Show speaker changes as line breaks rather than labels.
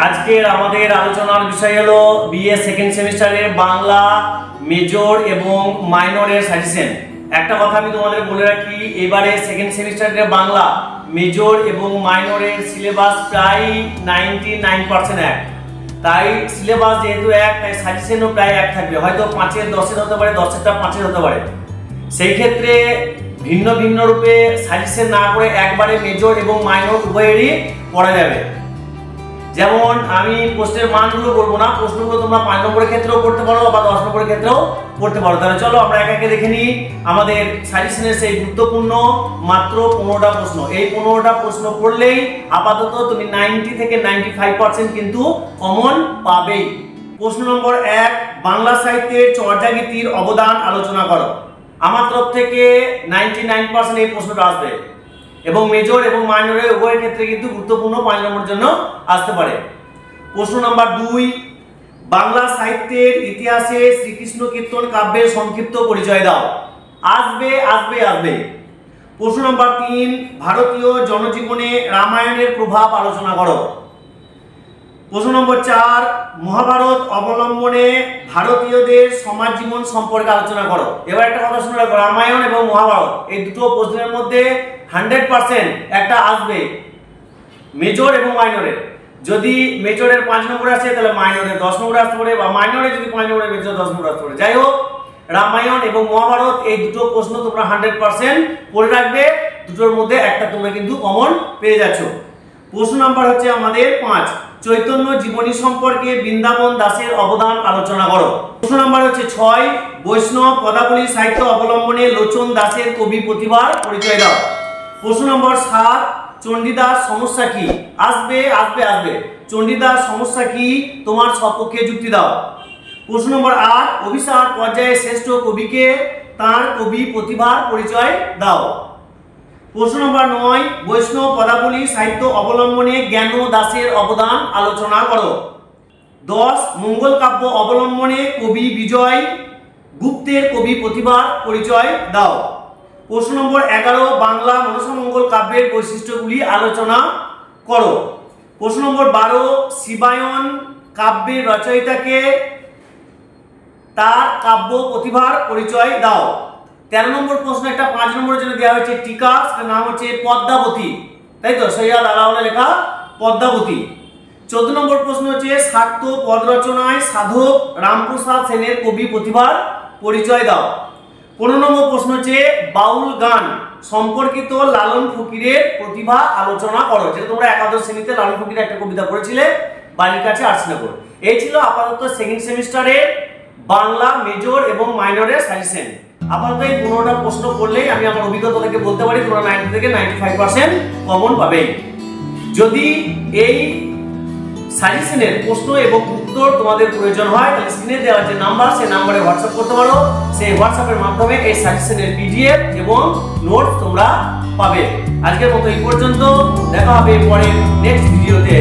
আজকের আমাদের আলোচনার বিষয় হলো বিএ সেকেন্ড সেমিস্টারের বাংলা মেজর এবং মাইনরের সাজেশন। একটা কথা আমি তোমাদের বলে রাখি, এবারে সেকেন্ড সেমিস্টারের বাংলা মেজর এবং মাইনরের সিলেবাস প্রায় 99% এক। তাই সিলেবাস যেহেতু এক, তাই সাজেশনও প্রায় এক থাকবে। হয়তো 5-এর 10-এর হতে পারে, 10-এরটা 5-এর হতে পারে। সেই ক্ষেত্রে ভিন্ন ভিন্ন রূপে সাজেশন না করে একবারে মেজর এবং মাইনর উভয়েরই পড়া যাবে। যেমন আমি প্রশ্নের মানগুলো বলবো না, প্রশ্নগুলো তোমরা 5 নম্বরের ক্ষেত্রেও পড়তে পারো বা 10 নম্বরের ক্ষেত্রেও পড়তে পারো। তাহলে চলো আমরা একে একে দেখে নিই আমাদের সাজেশনের সেই গুরুত্বপূর্ণ মাত্র 15টা প্রশ্ন। এই 15টা প্রশ্ন পড়লেই আপাতত তুমি 90 থেকে 95% কিন্তু কমন পাবেই। প্রশ্ন নম্বর 1, বাংলা সাহিত্যের চর্যাগীতির অবদান আলোচনা করো। আমার তরফ থেকে 99% এই প্রশ্নটা আসবে এবং মেজর এবং মাইনরের উভয়ের ক্ষেত্রে কিন্তু গুরুত্বপূর্ণ 5 নম্বরের জন্য আসতে পারে। প্রশ্ন নাম্বার 2, বাংলা সাহিত্যের ইতিহাসে শ্রীকৃষ্ণ কীর্তন কাব্যের সংক্ষিপ্ত পরিচয় দাও। আসবে আসবে আসবে। প্রশ্ন নাম্বার 3, ভারতীয় জনজীবনে রামায়ণের প্রভাব আলোচনা করো। প্রশ্ন নম্বর 4, মহাভারত অবলম্বনে ভারতীয়দের সমাজ জীবন সম্পর্কে আলোচনা করো। এবার একটা কথা শুনে রাখো, রামায়ণ এবং মহাভারত এই দুটো প্রশ্নের মধ্যে 100% একটা আসবে মেজর এবং মাইনরের। যদি মেজরের 5 নম্বরে আসে তাহলে মাইনরের 10 নম্বরে আসতে পারে, বা মাইনরে যদি 5 নম্বরে মেজর 10 নম্বরে আসতে পারে। যাই হোক, রামায়ণ এবং মহাভারত এই দুটো প্রশ্ন তোমরা 100% পড়ে রাখবে। দুটোর মধ্যে একটা তোমরা কিন্তু কমন পেয়ে যাচ্ছ। প্রশ্ন নাম্বার হচ্ছে আমাদের 5, চৈতন্য জীবনী সম্পর্কে বৃন্দাবন দাসের অবদান আলোচনা করো। প্রশ্ন নাম্বার হচ্ছে 6, বৈষ্ণব পদাবলী সাহিত্য অবলম্বনে লোচন দাসের কবি প্রতিভার পরিচয় দাও। প্রশ্ন নম্বর 7, চণ্ডীদাস সমস্যা কি। আসবে আসবে আসবে। চণ্ডীদাস সমস্যা কি, তোমার সপক্ষে যুক্তি দাও। প্রশ্ন নম্বর 8, অভিসার পর্যায়ে শ্রেষ্ঠ কবিকে তার কবি প্রতিভার পরিচয় দাও। প্রশ্ন নম্বর 9, বৈষ্ণব পদাবলী সাহিত্য অবলম্বনে জ্ঞান দাসের অবদান আলোচনা করো। 10, মঙ্গল কাব্য অবলম্বনে কবি বিজয় গুপ্তের কবি প্রতিভার পরিচয় দাও। প্রশ্ন নম্বর 11, বাংলা মনসামঙ্গল কাব্যের বৈশিষ্ট্যগুলি আলোচনা করো। প্রশ্ন নম্বর 12, শিবায়ন কাব্যের রচয়িতাকে তার কাব্য প্রতিভার পরিচয় দাও। 13 নম্বর প্রশ্ন একটা 5 নম্বরের জন্য দেওয়া হয়েছে টিকা, সেটার নাম হচ্ছে পদ্মাবতী, তাই তো? সৈয়দ আলাওলে লেখা পদ্মাবতী। 14 নম্বর প্রশ্ন হচ্ছে শাক্ত পদ রচনায় সাধক রামপ্রসাদ সেনের কবি প্রতিভার পরিচয় দাও। 15 নম্বর প্রশ্ন হচ্ছে বাউল গান সম্পর্কিত লালন ফকিরের প্রতিভা আলোচনা করো। যেটা তোমরা একাদশ শ্রেণীতে লালন ফকিরের একটা কবিতা পড়েছিলে, বাড়ির কাছে আর্টসনগর। এই ছিল আপাতত সেকেন্ড সেমিস্টারে বাংলা মেজর এবং মাইনরের সাজেশন। আপাতত এই 15টা প্রশ্ন করলেই আমি আমার অভিজ্ঞতা থেকে বলতে পারি তোমরা 90 থেকে 95% কমন পাবে। যদি এই সাজেশনের প্রশ্ন এবং উত্তর তোমাদের প্রয়োজন হয় তাহলে স্ক্রিনে দেওয়া যে নাম্বার, সেই নাম্বারে হোয়াটসঅ্যাপ করতে পারো। সেই হোয়াটসঅ্যাপের মাধ্যমে এই সাজেশনের PDF এবং নোট তোমরা পাবে। আজকের মতো এই পর্যন্ত, দেখা হবে পরের নেক্সট ভিডিওতে।